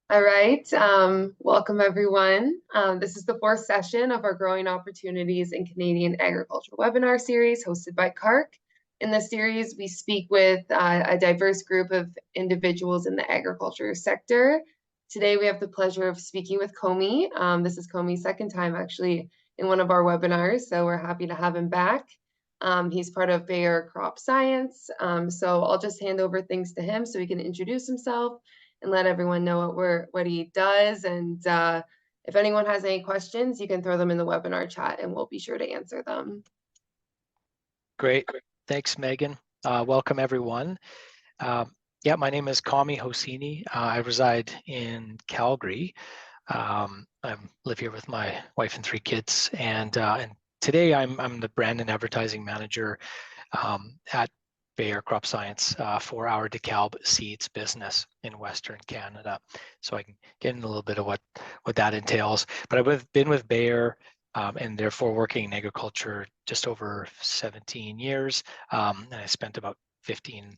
All right. Welcome everyone. This is the fourth session of our Growing Opportunities in Canadian Agriculture webinar series hosted by CARC. In this series, we speak with a diverse group of individuals in the agriculture sector. Today, we have the pleasure of speaking with Komie. This is Komie's second time actually in one of our webinars, so we're happy to have him back. He's part of Bayer Crop Science, so I'll just hand over things to him so he can introduce himself and let everyone know what he does. And if anyone has any questions, you can throw them in the webinar chat and we'll be sure to answer them. Great. Thanks, Megan. Welcome, everyone. Yeah, my name is Komie Hossini. I reside in Calgary. I live here with my wife and three kids. And today I'm the brand and advertising manager at Bayer Crop Science for our DeKalb seeds business in Western Canada. So I can get into a little bit of what that entails. But I've been with Bayer and therefore working in agriculture just over 17 years. And I spent about 15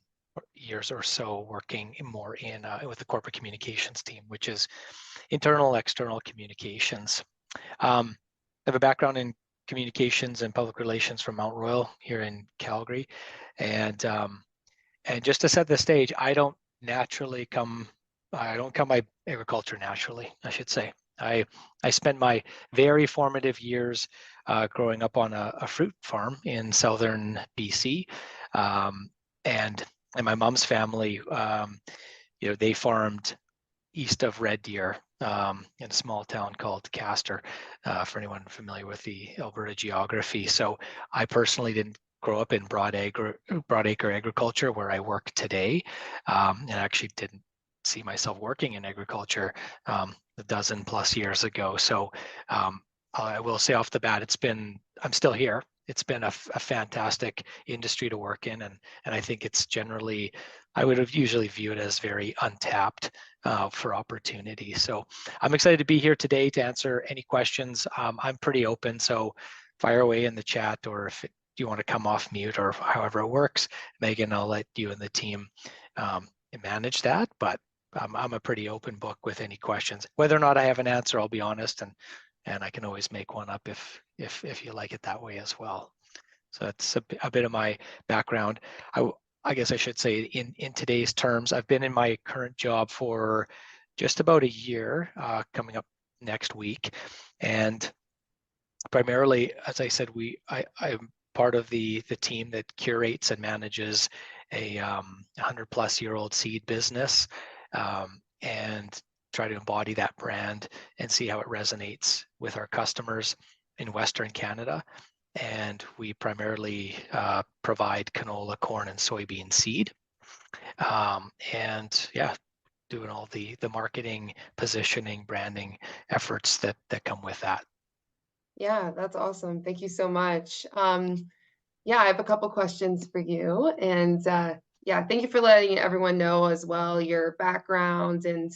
years or so working more in with the corporate communications team, which is internal, external communications. I have a background in communications and public relations from Mount Royal here in Calgary, and just to set the stage, I don't come by agriculture naturally, I should say. I spent my very formative years growing up on a fruit farm in southern BC, and my mom's family, they farmed east of Red Deer in a small town called Castor, for anyone familiar with the Alberta geography. So I personally didn't grow up in broadacre agriculture where I work today, and actually didn't see myself working in agriculture a dozen plus years ago. So I will say off the bat, I'm still here. It's been a fantastic industry to work in, and I think it's generally, I would have usually viewed it as very untapped for opportunity. So I'm excited to be here today to answer any questions. I'm pretty open, so fire away in the chat, or if you want to come off mute or however it works, Megan, I'll let you and the team manage that. But I'm a pretty open book with any questions. Whether or not I have an answer, I'll be honest, and I can always make one up if you like it that way as well. So that's a bit of my background. I guess I should say in today's terms, I've been in my current job for just about a year, coming up next week. And primarily, as I said, I'm part of the team that curates and manages a 100-plus-year-old seed business, and try to embody that brand and see how it resonates with our customers in Western Canada. And we primarily provide canola, corn, and soybean seed. And yeah, doing all the marketing, positioning, branding efforts that come with that. Yeah, that's awesome. Thank you so much. Yeah, I have a couple questions for you. And yeah, thank you for letting everyone know as well your background. And,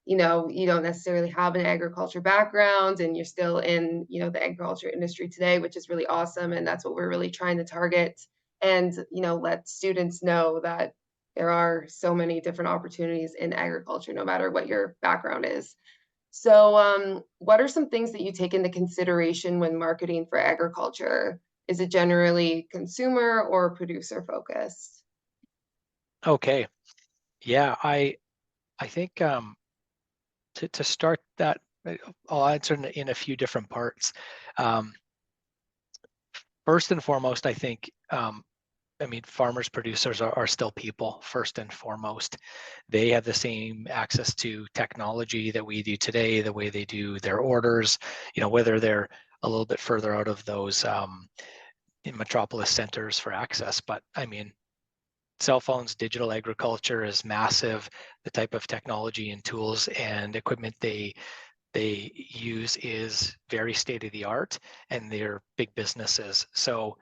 you don't necessarily have an agriculture background and you're still in, the agriculture industry today, which is really awesome. And that's what we're really trying to target and, let students know that there are so many different opportunities in agriculture, no matter what your background is. So, what are some things that you take into consideration when marketing for agriculture? Is it generally consumer or producer focused? Okay. Yeah, I think to start that, I'll answer in a few different parts. First and foremost, I think, farmers, producers are still people, first and foremost. They have the same access to technology that we do today, the way they do their orders, whether they're a little bit further out of those in metropolis centers for access. But cell phones, digital agriculture is massive. The type of technology and tools and equipment they use is very state of the art, and they're big businesses. So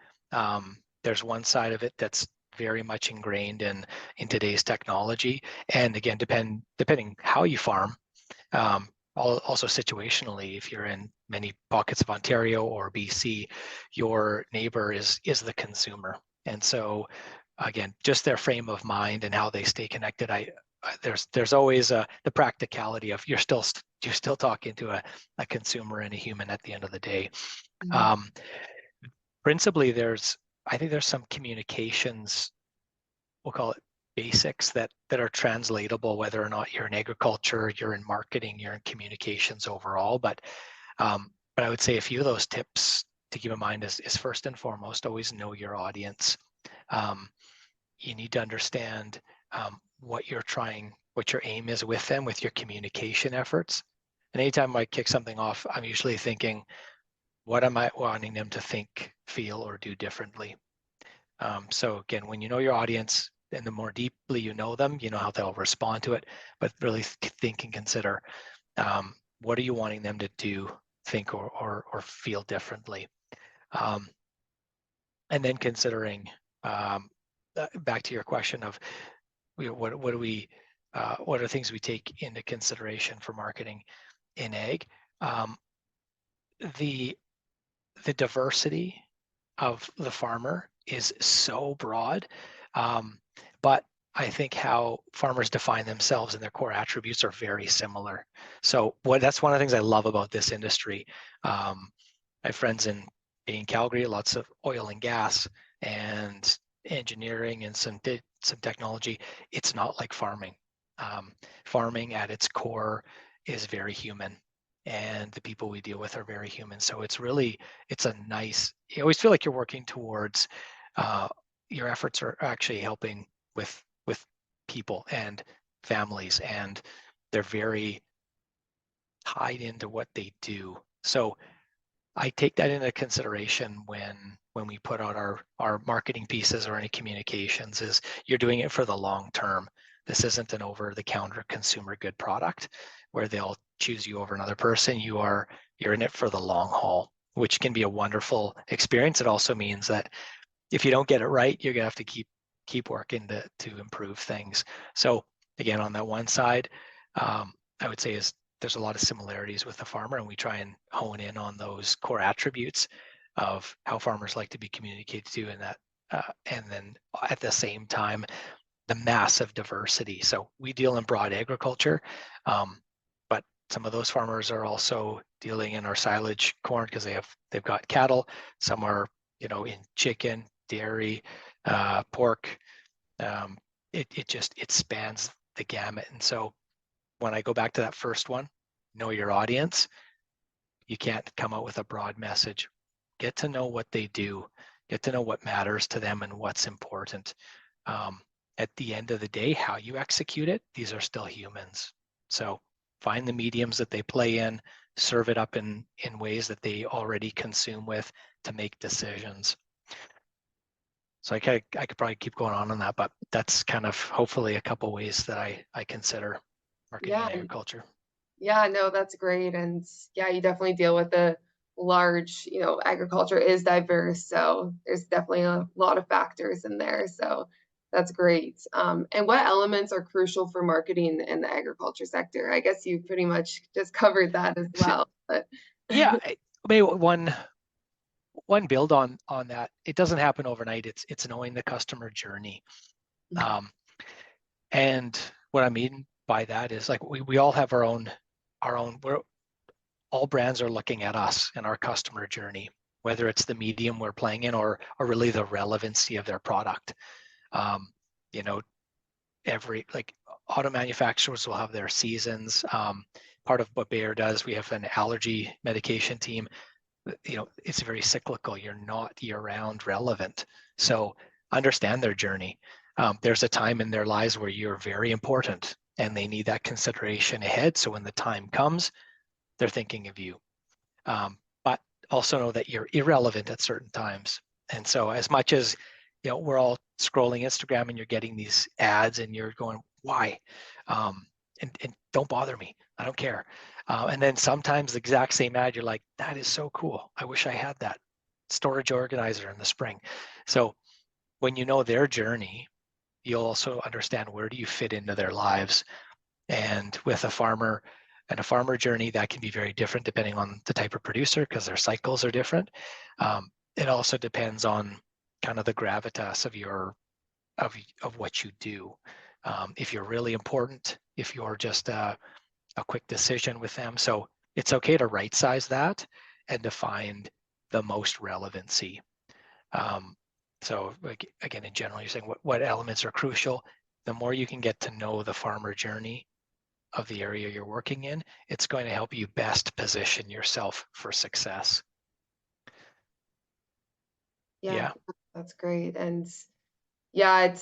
there's one side of it that's very much ingrained in today's technology. And again, depending how you farm, also situationally, if you're in many pockets of Ontario or BC, your neighbor is the consumer. And so again, just their frame of mind and how they stay connected, there's always the practicality of you're still talking to a consumer and a human at the end of the day. Mhm. Principally, I think there's some communications, we'll call it basics, that are translatable, whether or not you're in agriculture, you're in marketing, you're in communications overall. But I would say a few of those tips to keep in mind is first and foremost, always know your audience. You need to understand what your aim is with them, with your communication efforts. And anytime I kick something off, I'm usually thinking, what am I wanting them to think, feel, or do differently? So again, when you know your audience, and the more deeply you know them, you know how they'll respond to it. But really think and consider, what are you wanting them to do, think, or feel differently? And then considering, back to your question of what are things we take into consideration for marketing in ag? The diversity of the farmer is so broad, but I think how farmers define themselves and their core attributes are very similar. So that's one of the things I love about this industry. I have friends in Calgary, lots of oil and gas and engineering and some technology. It's not like farming. Farming at its core is very human, and the people we deal with are very human. So it's a nice, you always feel like you're working towards, your efforts are actually helping with people and families, and they're very tied into what they do. So I take that into consideration when we put out our marketing pieces or any communications, is you're doing it for the long term. This isn't an over-the-counter consumer good product where they'll choose you over another person. You're in it for the long haul, which can be a wonderful experience. It also means that if you don't get it right, you're gonna have to keep working to improve things. So again, on that one side, I would say there's a lot of similarities with the farmer, and we try and hone in on those core attributes of how farmers like to be communicated to, and that, and then at the same time, the massive diversity. So we deal in broad agriculture, but some of those farmers are also dealing in our silage corn because they've got cattle. Some are, in chicken, dairy, pork. It spans the gamut. And so when I go back to that first one, know your audience. You can't come out with a broad message. Get to know what they do. Get to know what matters to them and what's important. At the end of the day, how you execute it, these are still humans. So find the mediums that they play in, serve it up in ways that they already consume with to make decisions. So I could probably keep going on that, but that's kind of hopefully a couple ways that I consider marketing Yeah, in agriculture. yeah, no, that's great. And yeah, you definitely deal with a large, agriculture is diverse. So there's definitely a lot of factors in there. So that's great. And what elements are crucial for marketing in the agriculture sector? I guess you pretty much just covered that as So, well. But yeah, maybe one build on that. It doesn't happen overnight. It's knowing the customer journey. Um, and what I mean by that is, like, we all have our own all brands are looking at us and our customer journey, whether it's the medium we're playing in or really the relevancy of their product. Um, you know, every, like, auto manufacturers will have their seasons. Part of what Bayer does, we have an allergy medication team. It's very cyclical. You're not year-round relevant. So understand their journey. There's a time in their lives where you're very important and they need that consideration ahead. So when the time comes, they're thinking of you. But also know that you're irrelevant at certain times. And so as much as, we're all scrolling Instagram and you're getting these ads and you're going, why? And don't bother me. I don't care. And then sometimes the exact same ad, you're like, that is so cool. I wish I had that storage organizer in the spring. So when you know their journey, you'll also understand where do you fit into their lives. And with a farmer and a farmer journey, that can be very different depending on the type of producer because their cycles are different. It also depends on kind of the gravitas of what you do. if you're really important, if you're just a quick decision with them. So it's okay to right size that and to find the most relevancy. So like, again, in general, you're saying what elements are crucial. The more you can get to know the farmer journey of the area you're working in, it's going to help you best position yourself for success. Yeah, Yeah. that's great. And yeah,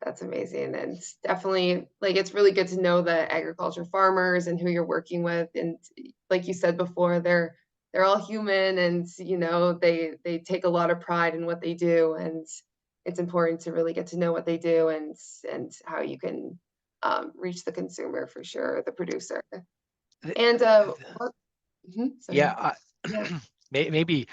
that's amazing. And it's definitely like it's really good to know the agriculture farmers and who you're working with. And like you said before, they're all human and they take a lot of pride in what they do. And it's important to really get to know what they do and how you can reach the consumer for sure, the producer. And sorry. Yeah. Yeah. Maybe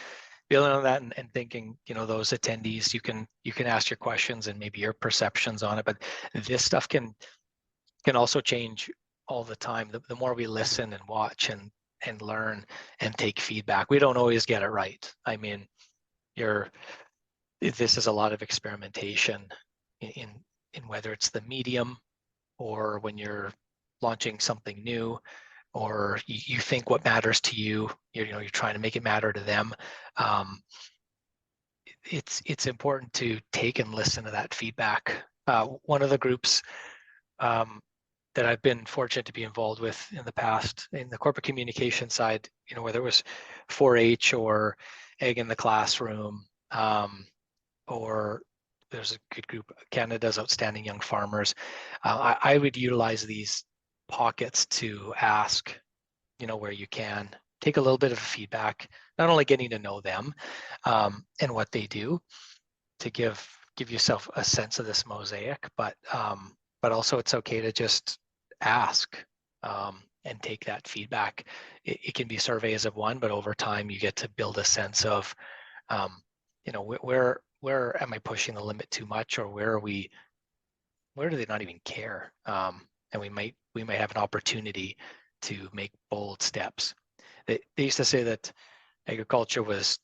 building on that and thinking, those attendees, you can ask your questions and maybe your perceptions on it, but this stuff can also change all the time. The more we listen and watch and learn and take feedback, we don't always get it right. I mean, this is a lot of experimentation in whether it's the medium or when you're launching something new, or you think what matters to you, you're trying to make it matter to them. It's important to take and listen to that feedback. One of the groups that I've been fortunate to be involved with in the past in the corporate communication side, whether it was 4-H or Egg in the Classroom, or there's a good group, Canada's Outstanding Young Farmers. I would utilize these pockets to ask, where you can take a little bit of feedback, not only getting to know them and what they do to give yourself a sense of this mosaic, but also it's okay to just ask and take that feedback. It can be surveys of one, but over time you get to build a sense of, where am I pushing the limit too much, or where do they not even care? And we might have an opportunity to make bold steps. They used to say that agriculture was,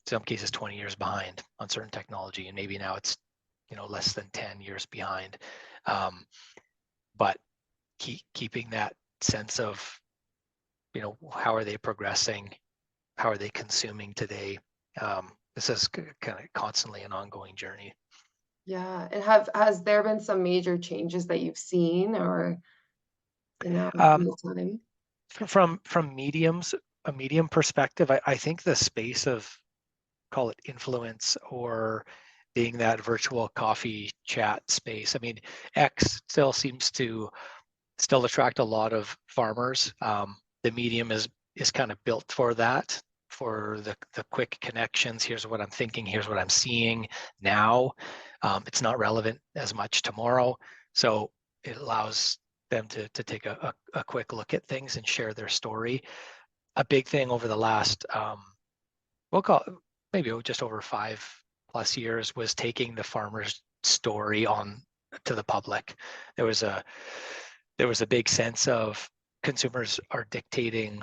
in some cases, 20 years behind on certain technology, and maybe now it's less than 10 years behind. But keeping that sense of how are they progressing, how are they consuming today. This is kind of constantly an ongoing journey. Yeah. And has there been some major changes that you've seen or in Um, the time? from a medium perspective, I think the space of, call it influence, or being that virtual coffee chat space. I mean, X still seems to attract a lot of farmers. The medium is kind of built for that, for the quick connections. Here's what I'm thinking. Here's what I'm seeing now. It's not relevant as much tomorrow, so it allows them to take a quick look at things and share their story. A big thing over the last, we'll call it maybe just over 5+ years, was taking the farmer's story on to the public. There was a big sense of consumers are dictating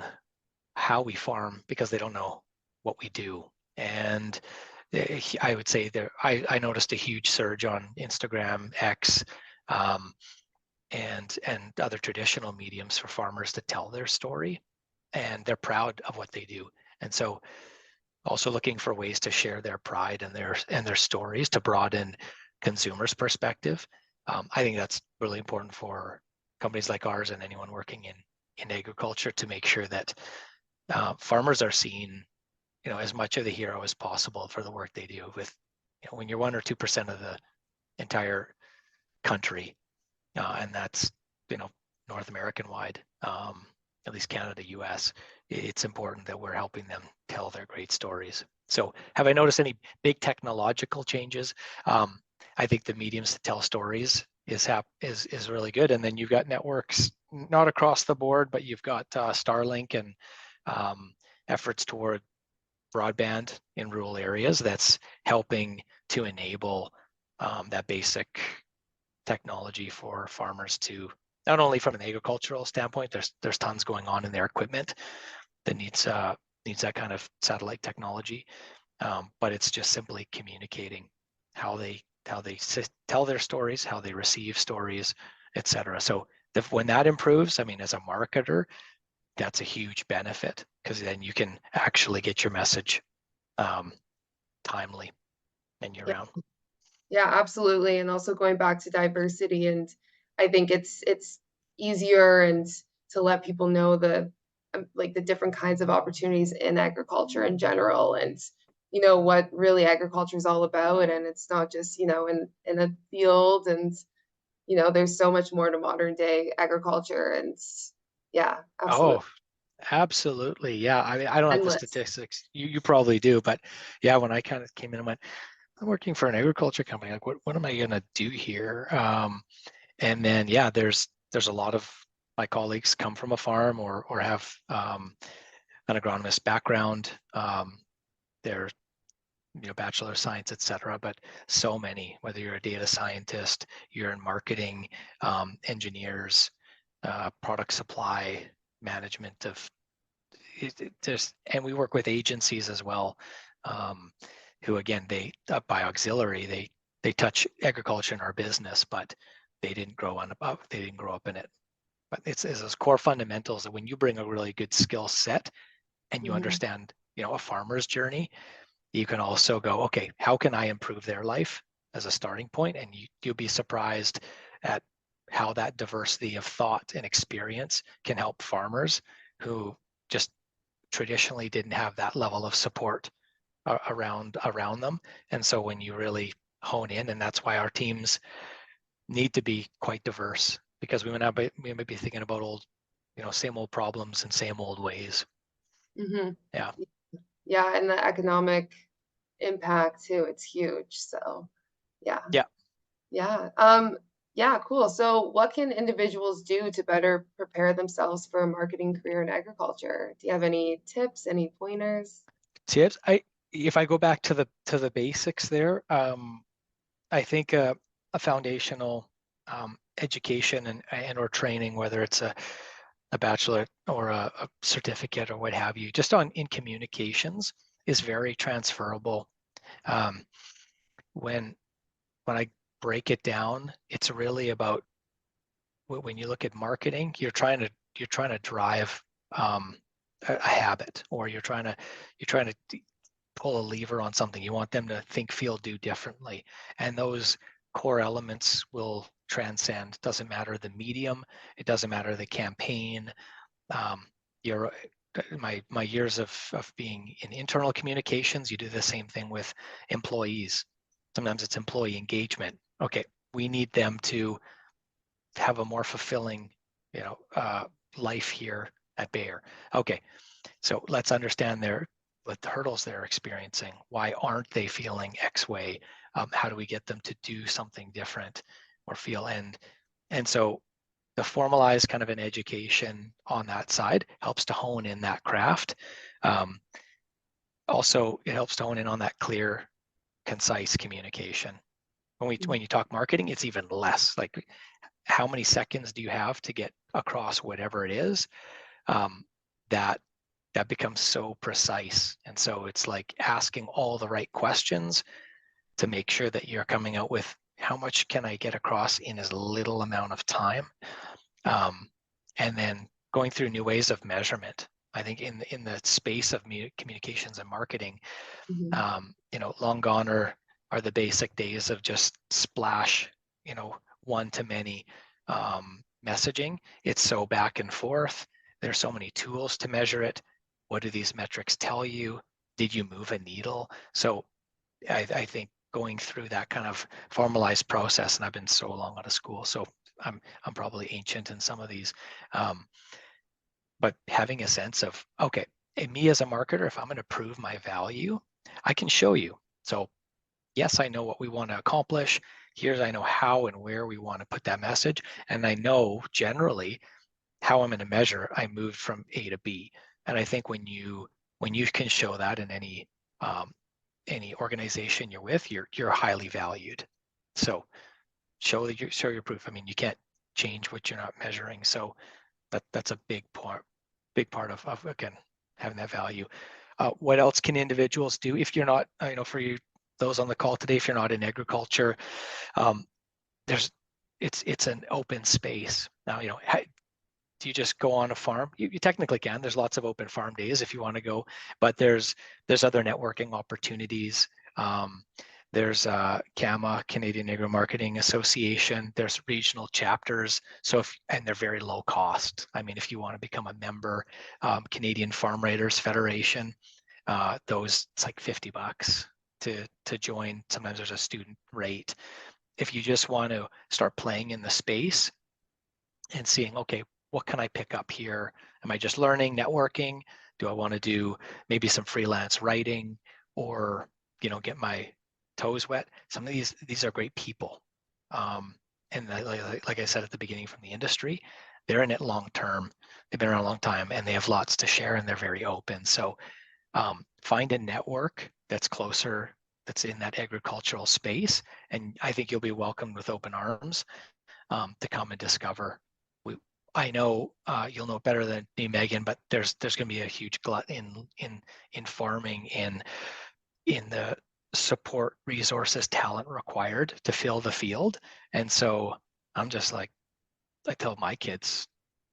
how we farm because they don't know what we do. And I would say I noticed a huge surge on Instagram, X, and other traditional mediums for farmers to tell their story, and they're proud of what they do. And so also looking for ways to share their pride and their stories to broaden consumers' perspective. I think that's really important for companies like ours and anyone working in agriculture, to make sure that farmers are seen, as much of the hero as possible for the work they do. With, when you're 1 or 2% of the entire country, and that's, North American wide, at least Canada, US, it's important that we're helping them tell their great stories. So have I noticed any big technological changes? I think the mediums to tell stories is really good. And then you've got networks, not across the board, but you've got Starlink and efforts toward broadband in rural areas that's helping to enable that basic technology for farmers to, not only from an agricultural standpoint, there's tons going on in their equipment that needs that kind of satellite technology, but it's just simply communicating how they tell their stories, how they receive stories, etc. So when that improves, I mean, as a marketer, that's a huge benefit, because then you can actually get your message timely and year Yeah, round. yeah, absolutely. And also going back to diversity, and I think it's easier and to let people know like the different kinds of opportunities in agriculture in general, and what really agriculture is all about. And it's not just in a field, and there's so much more to modern day agriculture, and yeah, absolutely Oh, absolutely. Yeah. I mean, I don't have the endless. statistics. You probably do, but yeah, when I kind of came in and went, I'm working for an agriculture company. Like, what am I gonna do here? And then yeah, there's a lot of my colleagues come from a farm or have an agronomist background. They're Bachelor of Science, etc. But so many, whether you're a data scientist, you're in marketing, engineers, product supply, management of and we work with agencies as well, who again by auxiliary they touch agriculture in our business, but they didn't grow up in it. But it's those core fundamentals that when you bring a really good skill set and you Hmm. understand a farmer's journey, you can also go, okay, how can I improve their life as a starting point? And you'll be surprised at how that diversity of thought and experience can help farmers who just traditionally didn't have that level of support around them. And so when you really hone in, and that's why our teams need to be quite diverse, because we might be thinking about same old problems and same old ways. Hmm. Yeah. Yeah, and the economic impact too, it's huge. So yeah. Yeah. Yeah. Yeah, cool. So what can individuals do to better prepare themselves for a marketing career in agriculture? Do you have any tips, any pointers? Tips. If I go back to the basics there, I think a foundational education and or training, whether it's a bachelor or a certificate or what have you, just in communications, is very transferable. Um, when when I break it down, it's really about when you look at marketing, you're trying to drive a habit, or you're trying to pull a lever on something. You want them to think, feel, do differently, and those core elements will transcend. Doesn't matter the medium, it doesn't matter the campaign. Um, your my years of being in internal communications, you do the same thing with employees. Sometimes it's employee engagement. Okay, we need them to have a more fulfilling, you know, uh, life here at Bayer. Okay, so let's understand what the hurdles they're experiencing. Why aren't they feeling X way? How do we get them to do something different or feel? And so the formalized kind of an education on that side helps to hone in that craft. Um, Also, it helps to hone in on that clear, concise communication. When you talk marketing, it's even less. Like, how many seconds do you have to get across whatever it is? Um, that that becomes so precise, and so it's like asking all the right questions to make sure that you're coming out with how much can I get across in as little amount of time, um, and then going through new ways of measurement. I think in the space of communications and marketing, Hmm. long gone are the basic days of just splash, one to many messaging. It's so back and forth. There's so many tools to measure it. What do these metrics tell you? Did you move a needle? So I think going through that kind of formalized process, and I've been so long out of school, so I'm probably ancient in some of these, um, but having a sense of, okay, me as a marketer, if I'm going to prove my value, I can show you. So yes, I know what we want to accomplish. I know how and where we want to put that message. And I know generally how I'm going to measure I moved from A to B. And I think when you can show that in any organization you're with, you're highly valued. So show your proof. I mean, you can't change what you're not measuring. So that's a big part of again having that value. What else can individuals do if you're not, for you those on the call today, if you're not in agriculture, um, it's an open space. Now, do you just go on a farm? You technically can. There's lots of open farm days if you want to go, but there's other networking opportunities. There's CAMA, Canadian Agro Marketing Association. There's regional chapters. And they're very low cost. I mean, if you want to become a member, Canadian Farm Writers Federation, it's like $50 to join. Sometimes there's a student rate. If you just want to start playing in the space and seeing, okay, what can I pick up here? Am I just learning, networking? Do I want to do maybe some freelance writing, or get my toes wet? Some of these are great people, and like I said at the beginning, from the industry, they're in it long term. They've been around a long time, and they have lots to share, and they're very open. So find a network that's closer, that's in that agricultural space, and I think you'll be welcomed with open arms to come and discover. I know you'll know better than me, Megan, but there's going to be a huge glut in farming, in the support, resources, talent required to fill the field. And so I'm just like, I tell my kids,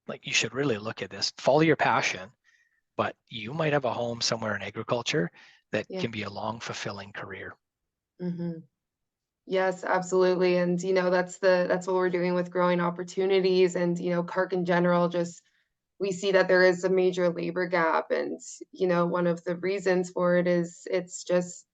like, you should really look at this, follow your passion, but you might have a home somewhere in agriculture that can be a long, fulfilling career. Mm-hmm. Yes, absolutely. And that's what we're doing with growing opportunities, and Kirk in general. Just we see that there is a major labor gap, and one of the reasons for it is it's just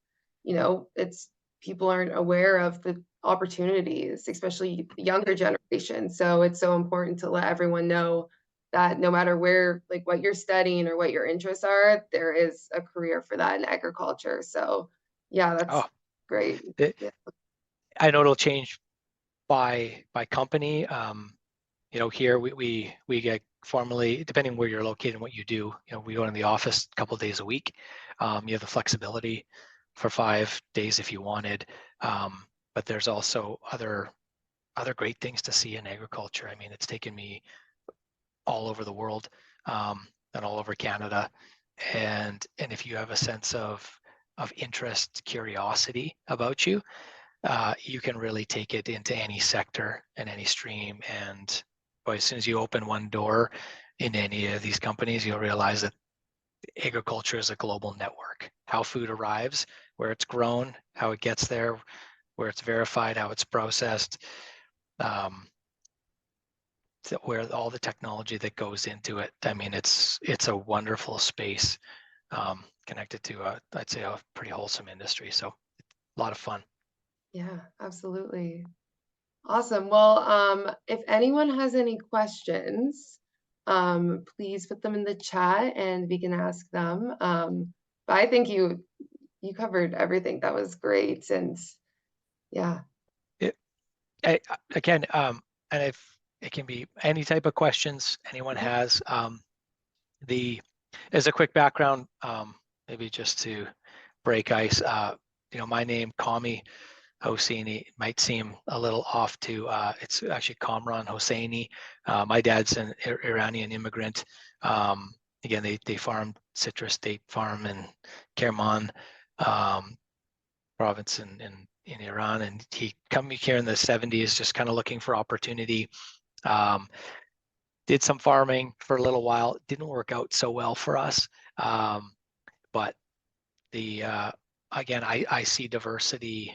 it's people aren't aware of the opportunities, especially the younger generation. So it's so important to let everyone know that no matter where, like, what you're studying or what your interests are, there is a career for that in agriculture. So yeah, that's Oh, great. Yeah. I know it'll change by company. Here we get formally, depending where you're located and what you do, we go in the office a couple of days a week. You have the flexibility for 5 days if you wanted, but there's also other great things to see in agriculture. I mean, it's taken me all over the world, and all over Canada, and if you have a sense of interest, curiosity about you, you can really take it into any sector and any stream. And boy, as soon as you open one door in any of these companies, you'll realize that agriculture is a global network. How food arrives, where it's grown, how it gets there, where it's verified, how it's processed, where all the technology that goes into it. I mean, it's a wonderful space, connected to I'd say a pretty wholesome industry. So a lot of fun. Yeah, absolutely. Awesome. Well, if anyone has any questions, please put them in the chat and we can ask them. But I think you covered everything. That was great. And yeah. Again, and if it can be any type of questions anyone has, as a quick background, maybe just to break ice, my name, Komie Hossini, might seem a little off to, it's actually Kamran Hosseini. My dad's an Iranian immigrant. Again, they farmed citrus, date farm in Kerman province in Iran, and he came here in the 70s, just kind of looking for opportunity. Did some farming for a little while. It didn't work out so well for us, but again, I see diversity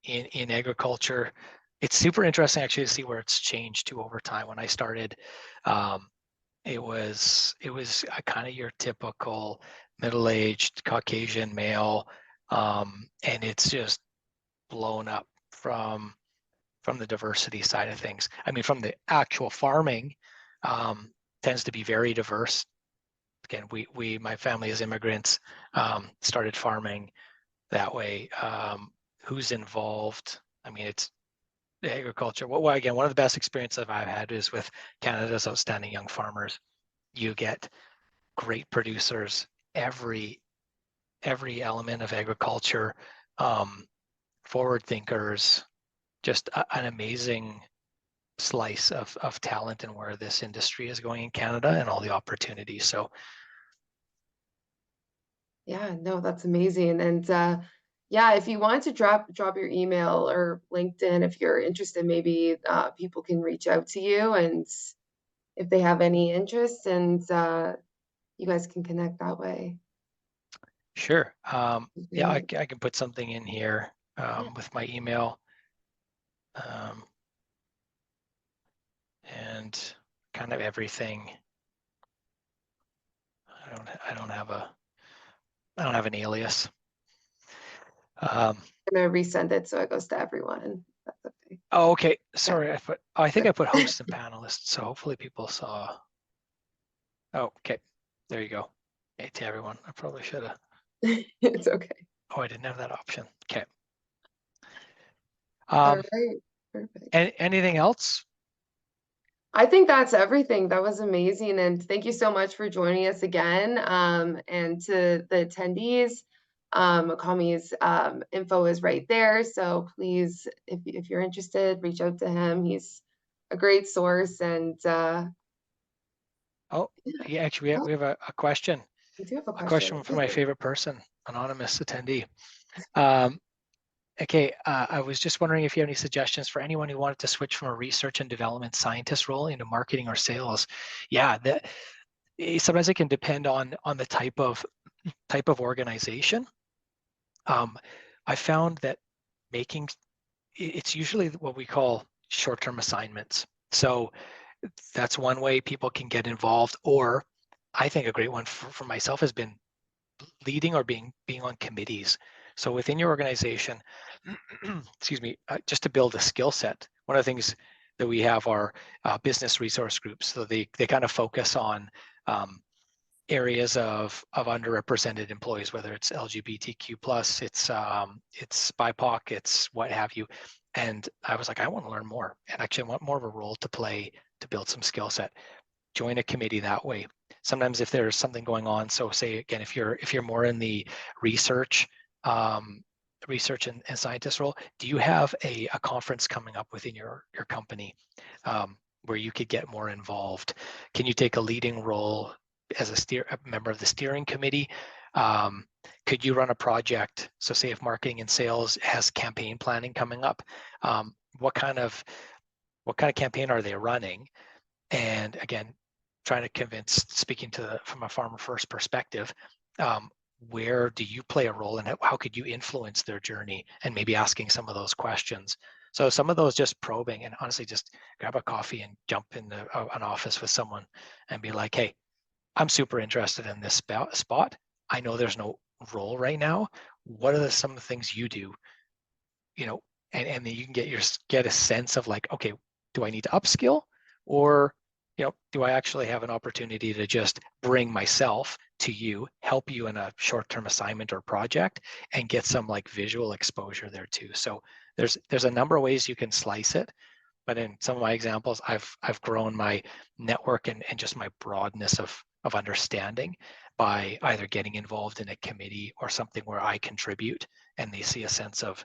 in agriculture. It's super interesting actually to see where it's changed to over time. When I started, it was kind of your typical middle-aged Caucasian male, and it's just blown up from the diversity side of things. I mean, from the actual farming, tends to be very diverse. Again, my family as immigrants, started farming that way. Who's involved? I mean, it's agriculture. Well, again, one of the best experiences I've had is with Canada's Outstanding Young Farmers. You get great producers, every element of agriculture, forward thinkers, just an amazing slice of talent and where this industry is going in Canada and all the opportunities. So Yeah, no, that's amazing. And Yeah, if you want to drop your email or LinkedIn, if you're interested, maybe people can reach out to you, and if they have any interest, and you guys can connect that way. Sure. Yeah, I, Great. I can put something in here Yeah. with my email um, and kind of everything. I don't have an alias. Um, I'm gonna resend it so it goes to everyone. That's okay. oh, okay. Yeah. Sorry, I think I put hosts and panelists, so hopefully people saw. Oh, okay. There you go. Hey, to everyone. I probably should have. It's okay. Oh, I didn't have that option. Okay. All Um, right. Perfect. anything else? I think that's everything. That was amazing. And thank you so much for joining us again. And to the attendees, Komie's info is right there. So please, if you're interested, reach out to him. He's a great source. And Oh, yeah. yeah, actually, Oh, we have a question. we do have a A question. question from my favorite person, anonymous attendee. Um, okay, I was just wondering if you have any suggestions for anyone who wanted to switch from a research and development scientist role into marketing or sales. Yeah, sometimes it can depend on the type of organization. I found that making it's usually what we call short-term assignments. So that's one way people can get involved. Or I think a great one for myself has been leading or being on committees. So within your organization, excuse me, just to build a skill set. One of the things that we have are business resource groups. So they kind of focus on areas of underrepresented employees, whether it's LGBTQ plus, it's BIPOC, it's what have you. And I was like, I want to learn more, and actually I want more of a role to play to build some skill set. Join a committee that way. Sometimes if there's something going on, so say again, if you're more in the research research and scientist role, do you have a conference coming up within your company where you could get more involved? Can you take a leading role as a member of the steering committee? Could you run a project? So say if marketing and sales has campaign planning coming up, what kind of campaign are they running? And again, trying to convince, speaking to from a farmer first perspective, where do you play a role, and how could you influence their journey, and maybe asking some of those questions. So some of those just probing, and honestly just grab a coffee and jump in an office with someone and be like, hey, I'm super interested in this spot. I know there's no role right now. What are some of the things you do? You know, and then you can get a sense of like, okay, do I need to upskill, or do I actually have an opportunity to just bring myself to you, help you in a short-term assignment or project, and get some like visual exposure there too. So there's a number of ways you can slice it, but in some of my examples, I've grown my network and just my broadness of understanding by either getting involved in a committee or something where I contribute, and they see a sense of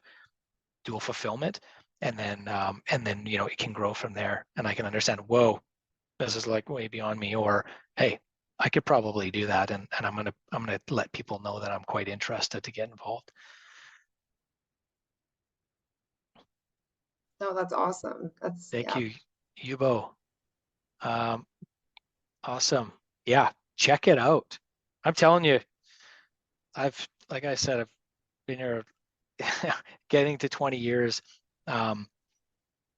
dual fulfillment, and then it can grow from there, and I can understand, whoa, this is like way beyond me, or hey, I could probably do that, and I'm gonna let people know that I'm quite interested to get involved. No, that's awesome. That's Thank yeah. you, Yubo. um, awesome. Yeah, check it out. I'm telling you, like I said, I've been here getting to 20 years, um,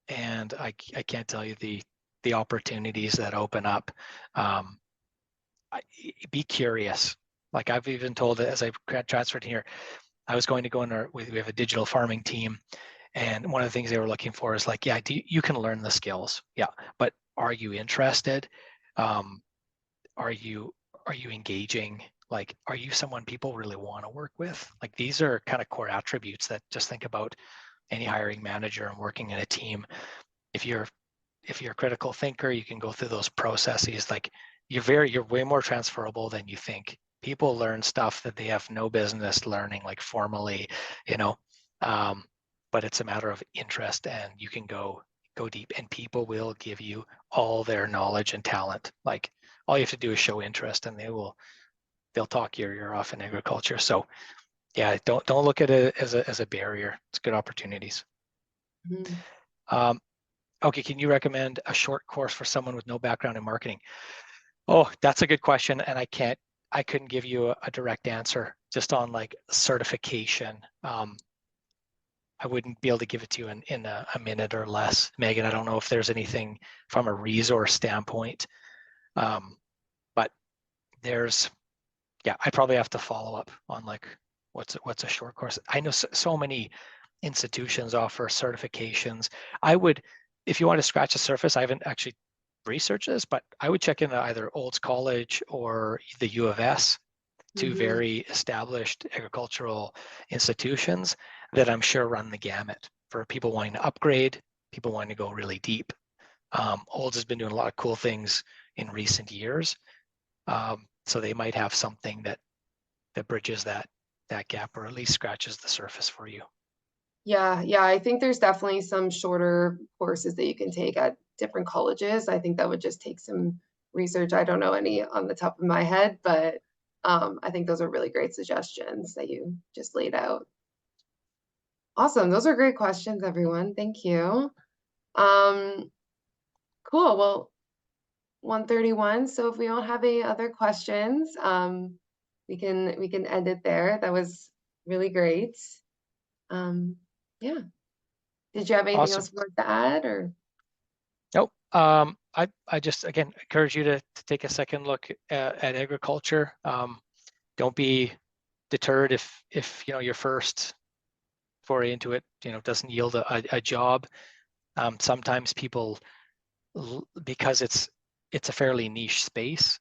and I can't tell you the opportunities that open up. um, be curious. Like I've even told it as I transferred here, I was going to go in we have a digital farming team, and one of the things they were looking for is like, yeah, you can learn the skills, yeah, but are you interested? Um, are you engaging? Like, are you someone people really want to work with? Like, these are kind of core attributes that, just think about any hiring manager and working in a team. If you're a critical thinker, you can go through those processes. Like, you're way more transferable than you think. People learn stuff that they have no business learning, like formally, you know. Um, but it's a matter of interest, and you can go deep, and people will give you all their knowledge and talent. Like, all you have to do is show interest, and they'll talk your ear off in agriculture. So Yeah, don't look at it as a barrier. It's good opportunities. Mhm. Um, okay, can you recommend a short course for someone with no background in marketing? Oh, that's a good question, and I couldn't give you a direct answer just on like certification. I wouldn't be able to give it to you in a minute or less. Megan, I don't know if there's anything from a resource standpoint, but there's, yeah, I probably have to follow up on like what's a short course. I know so many institutions offer certifications. I would, if you want to scratch the surface, I haven't actually researched this, but I would check into either Olds College or the U of S, two Mhm. very established agricultural institutions that I'm sure run the gamut for people wanting to upgrade, people wanting to go really deep. Olds has been doing a lot of cool things in recent years, so they might have something that bridges that gap or at least scratches the surface for you. Yeah, yeah, I think there's definitely some shorter courses that you can take at different colleges. I think that would just take some research. I don't know any on the top of my head, but I think those are really great suggestions that you just laid out. Awesome. Those are great questions, everyone. Thank you. Um, cool. Well, 1:31. So if we don't have any other questions, we can end it there. That was really great. Um, yeah. Did you have anything Awesome. else you wanted to add or? Nope. I just again encourage you to take a second look at agriculture. Don't be deterred if you know your first foray into it doesn't yield a job. Sometimes people, because it's a fairly niche space,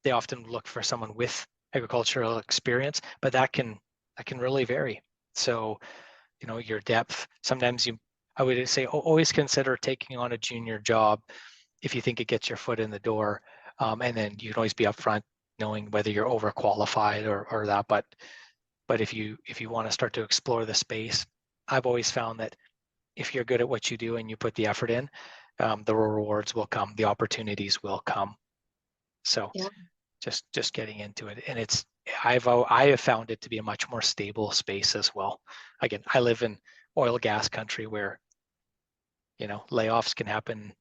they often look for someone with agricultural experience, but that can really vary. So your depth. Sometimes I would say always consider taking on a junior job if you think it gets your foot in the door, and then you can always be upfront knowing whether you're overqualified or that. But if you want to start to explore the space, I've always found that if you're good at what you do and you put the effort in, the rewards will come, the opportunities will come. So Yeah. just getting into it, and I have found it to be a much more stable space as well. Again, I live in oil gas country where layoffs can happen,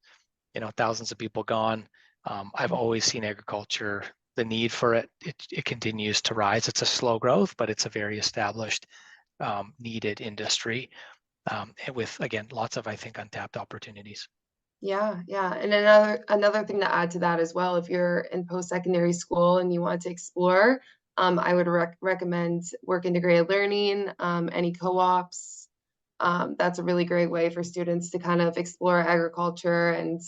thousands of people gone. I've always seen agriculture, the need for it continues to rise. It's a slow growth, but it's a very established, needed industry, and with, again, lots of, I think, untapped opportunities. Yeah, yeah. And another thing to add to that as well, if you're in post-secondary school and you want to explore, I would recommend work integrated learning, any co-ops. That's a really great way for students to kind of explore agriculture, and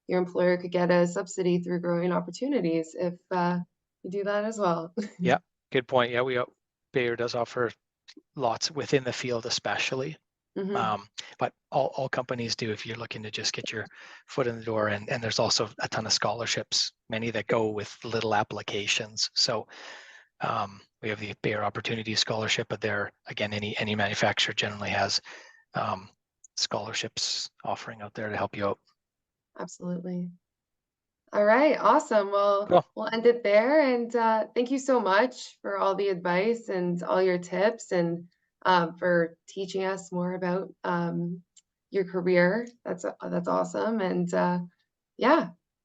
your employer could get a subsidy through growing opportunities if you do that as well. Yeah, good point. Yeah, Bayer does offer lots within the field, especially. Hmm. But all companies do if you're looking to just get your foot in the door. And there's also a ton of scholarships, many that go with little applications. So we have the Bayer Opportunity Scholarship, but there, again, any manufacturer generally has um, scholarships offering out there to help you out. Absolutely. All right, awesome. Well, Cool. we'll end it there. And thank you so much for all the advice and all your tips, and for teaching us more about your career. That's awesome. And yeah,